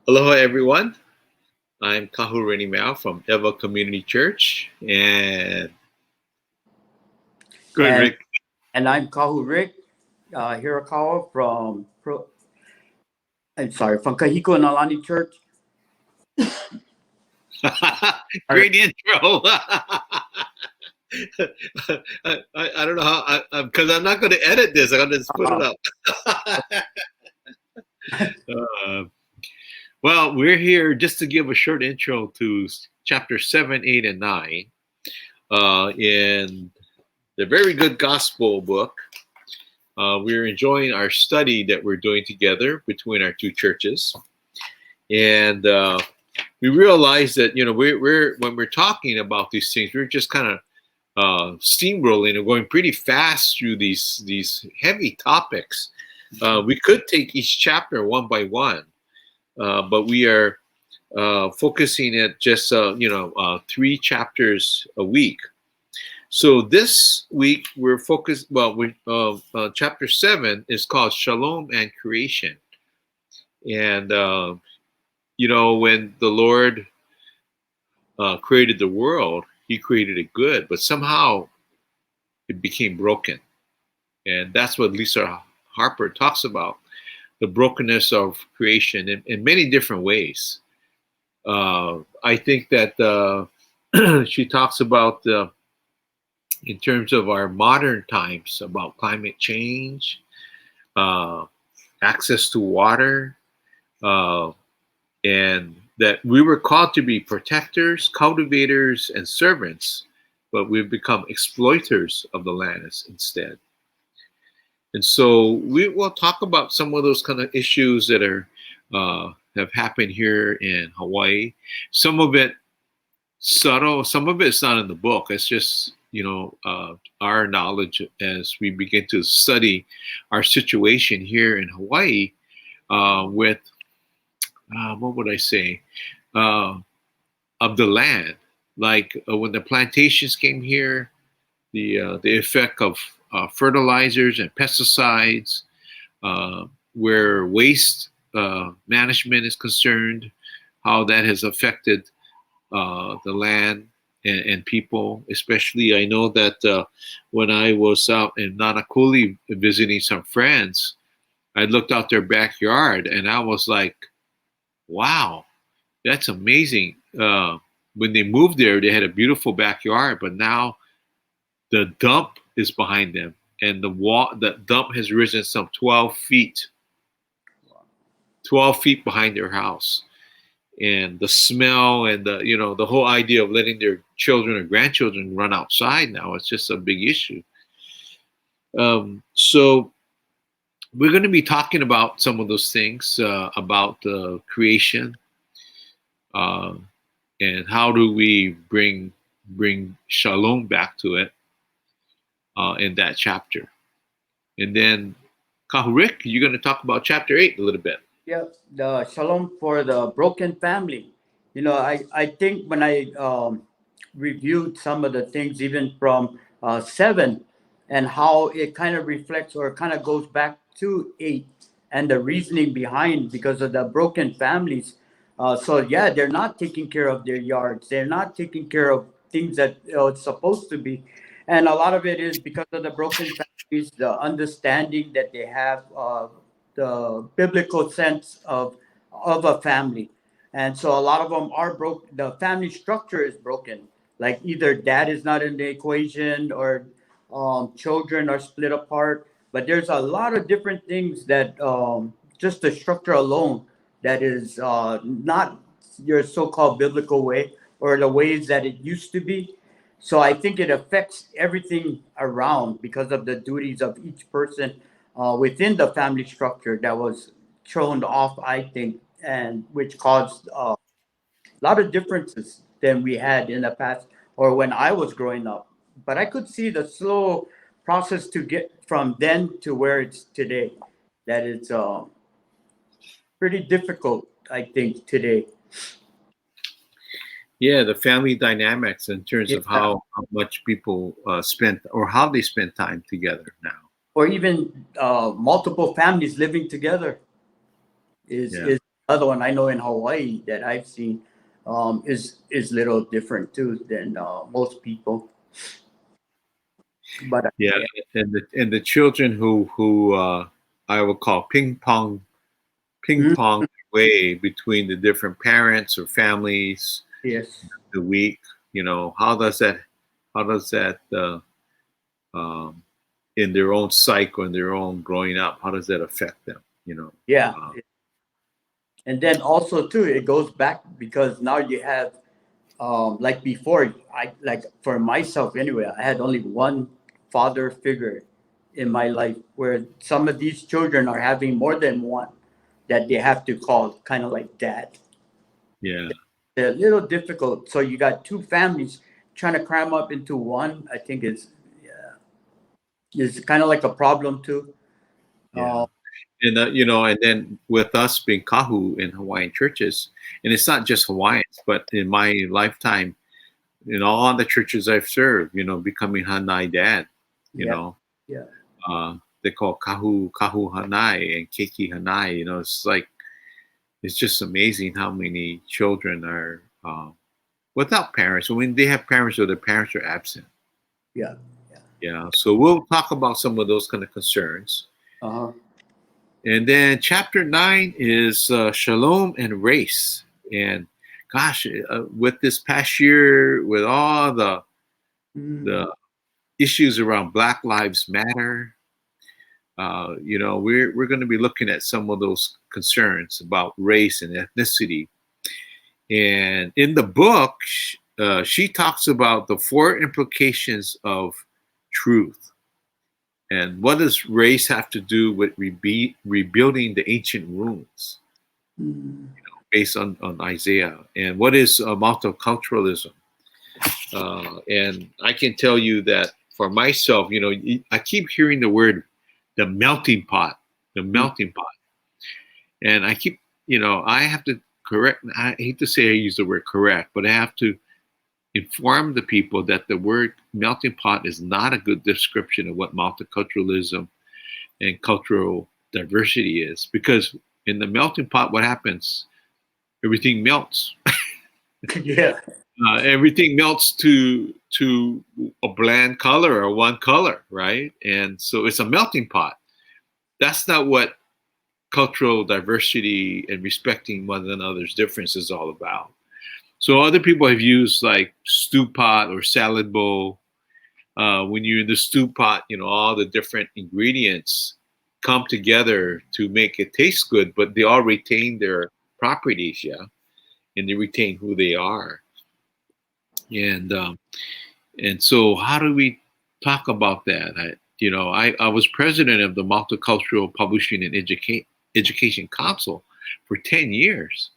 Aloha, everyone. I'm Kahu Rennie from Eva Community Church. And good, And Rick. and I'm Kahu Rick, Hirakawa from Kahikuonalani Church. Our- Great intro. I don't know how, because I'm not going to edit this. I'm going to just put it uh, up. uh, well, we're here just to give a short intro to chapter 7, 8, and 9 in the very good gospel book. We're enjoying our study that we're doing together between our two churches. And we realize that we're when we're talking about these things, we're just kind of steamrolling and going pretty fast through these heavy topics. We could take each chapter one by one, but we are focusing at just 3 chapters a week. So this week we're focused. Well, chapter 7 is called Shalom and Creation, and when the Lord created the world, He created it good, but somehow it became broken, and that's what Lisa Harper talks about: the brokenness of creation in many different ways. I think that she talks about in terms of our modern times about climate change, uh, access to water, uh, and that we were called to be protectors, cultivators, and servants, but we've become exploiters of the land instead. And so we will talk about some of those kind of issues that are have happened here in Hawaii. Some of it subtle, some of it's not in the book. It's just our knowledge as we begin to study our situation here in Hawaii with what would I say, uh, of the land. Like when the plantations came here, the effect of fertilizers and pesticides, where waste management is concerned, how that has affected the land and people. Especially, I know that when I was out in Nanakuli visiting some friends, I looked out their backyard and I was like, wow, that's amazing. When they moved there, they had a beautiful backyard, but now the dump is behind them, and the dump has risen some 12 feet behind their house. And the smell and the whole idea of letting their children or grandchildren run outside now, it's just a big issue. So we're going to be talking about some of those things about creation, uh, and how do we bring shalom back to it in that chapter. And then, Kahurik, you're going to talk about chapter 8 a little bit. yeah, the Shalom for the broken family. I think when I reviewed some of the things, even from 7, and how it kind of reflects or kind of goes back to 8, and the reasoning behind because of the broken families. So yeah, they're not taking care of their yards. They're not taking care of things that it's supposed to be, and a lot of it is because of the broken families, the understanding that they have, the biblical sense of a family. And so a lot of them are broke. The family structure is broken. Like either dad is not in the equation, or children are split apart. But there's a lot of different things that just the structure alone that is not your so-called biblical way or the ways that it used to be. So I think it affects everything around because of the duties of each person within the family structure that was thrown off, I think, and which caused a lot of differences than we had in the past or when I was growing up. But I could see the slow process to get from then to where it's today. That it's pretty difficult, I think, today. Yeah, the family dynamics in terms of Yeah. how much people spend or how they spend time together now. Or even multiple families living together is Yeah. other one I know in Hawaii that I've seen is little different too than most people. But Yeah, yeah. and the children who I would call ping Mm, pong way between the different parents or families, yes. the week. You know, how does that um, in their own psyche or in their own growing up, how does that affect them? You know, Yeah. uh, And then also too, it goes back because now you have like before, I like for myself anyway, I had only one father figure in my life where some of these children are having more than one that they have to call kind of like dad. yeah, They're a little difficult. So you got two families trying to cram up into one. I think it's kind of like a problem too. yeah. Uh, And you know, and then with us being Kahu in Hawaiian churches, and it's not just Hawaiians, but in my lifetime, in all the churches I've served, you know, becoming Hanai dad, you yeah, know, yeah, they call Kahu Hanai and Keiki Hanai. You know, it's like it's just amazing how many children are without parents. I mean, they have parents, or their parents are absent. yeah, yeah. Yeah, so we'll talk about some of those kind of concerns. Uh-huh. And then chapter 9 is shalom and race. And gosh, with this past year, with all Mm, the issues around Black Lives Matter, you know, we're going to be looking at some of those concerns about race and ethnicity. And in the book, she talks about the four implications of truth. And what does race have to do with rebuilding the ancient ruins mm, based on Isaiah? And what is multiculturalism? And I can tell you that for myself, you know, I keep hearing the word the melting pot, the mm, melting pot. And I keep, you know, I have to correct, I hate to say I use the word correct, but I have to inform the people that the word melting pot is not a good description of what multiculturalism and cultural diversity is. Because in the melting pot, what happens? Everything melts. yeah. Everything melts to a bland color or one color, right? And so it's a melting pot. That's not what cultural diversity and respecting one another's difference is all about. So other people have used like stew pot or salad bowl. When you're in the stew pot, you know, all the different ingredients come together to make it taste good, but they all retain their properties, yeah, and they retain who they are. And so how do we talk about that? I was president of the Multicultural Publishing and Education Council for 10 years.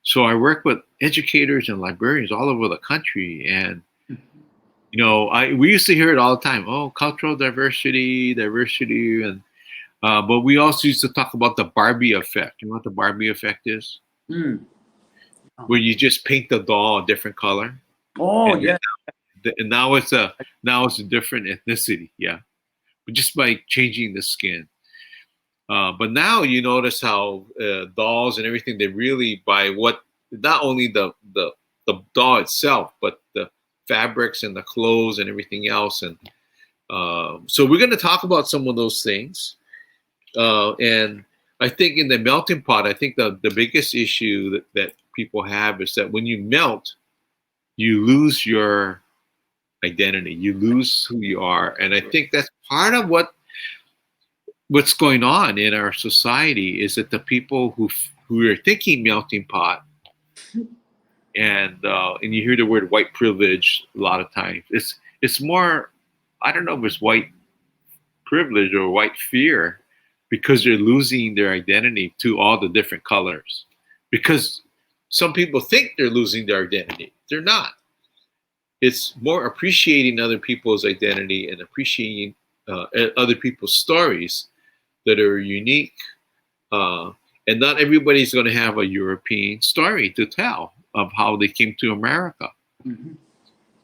So I work with educators and librarians all over the country. And, you know, we used to hear it all the time. Oh, cultural diversity, diversity. And, but we also used to talk about the Barbie effect. You know what the Barbie effect is? Mm. Where you just paint the doll a different color. Oh, And, yeah. and now it's a different ethnicity. Yeah. But just by changing the skin. But now you notice how dolls and everything, they really buy what, not only the doll itself, but the fabrics and the clothes and everything else. And so we're going to talk about some of those things. And I think in the melting pot, I think the biggest issue that people have is that when you melt, you lose your identity, you lose who you are. And I think that's part of what's going on in our society is that the people who are thinking melting pot, and you hear the word white privilege a lot of times, it's more, I don't know if it's white privilege or white fear, because they're losing their identity to all the different colors. Because some people think they're losing their identity, they're not. It's more appreciating other people's identity and appreciating other people's stories that are unique. And not everybody's going to have a European story to tell of how they came to America. Mhm.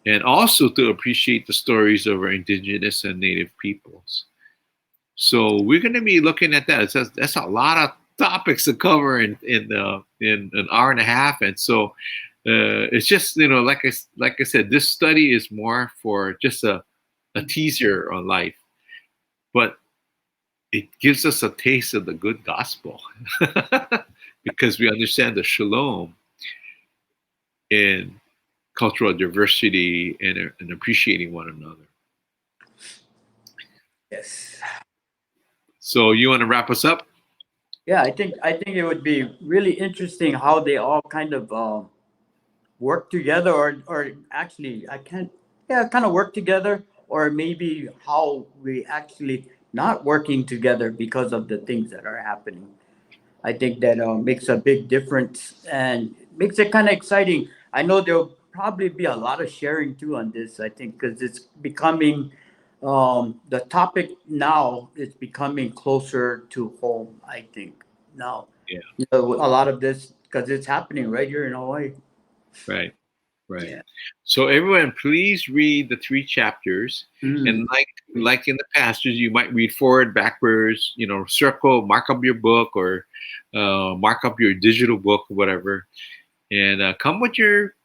And also to appreciate the stories of our indigenous and native peoples. So we're going to be looking at that. That's a lot of topics to cover in an hour and a half, and so it's just like I said, this study is more for just a teaser on life, but it gives us a taste of the good gospel because we understand the shalom in cultural diversity and appreciating one another. Yes. So you want to wrap us up? Yeah, I think it would be really interesting how they all kind of work together, or actually, I can't. Yeah, kind of work together, or maybe how we actually not working together because of the things that are happening. I think that makes a big difference and makes it kind of exciting. I know there'll probably be a lot of sharing too on this. I think because it's becoming the topic now is becoming closer to home. I think now, Yeah. a lot of this because it's happening right here in Hawaii. Right. Right. Yeah. So everyone, please read the 3 chapters, Mm. and like in the past, you might read forward, backwards. Circle, mark up your book, or mark up your digital book, or whatever, and come with your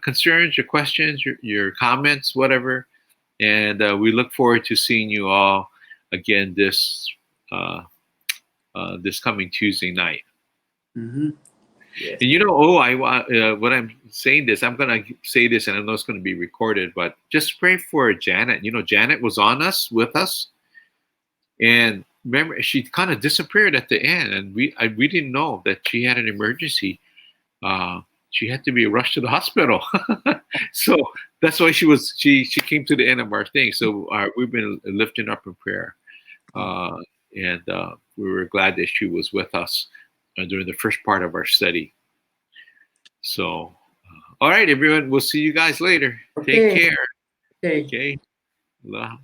concerns, your questions, your comments, whatever. And we look forward to seeing you all again uh, this coming Tuesday night. Mm-hmm. Yes. And when I'm saying this, I'm gonna say this, and I know it's gonna be recorded, but just pray for Janet. Janet was on us with us, and remember, she kind of disappeared at the end, and we didn't know that she had an emergency. She had to be rushed to the hospital, so that's why she came to the end of our thing. So we've been lifting up in prayer, uh, and we were glad that she was with us during the first part of our study. So, all right, everyone. We'll see you guys later. Take Okay. care. Okay. Okay. Aloha.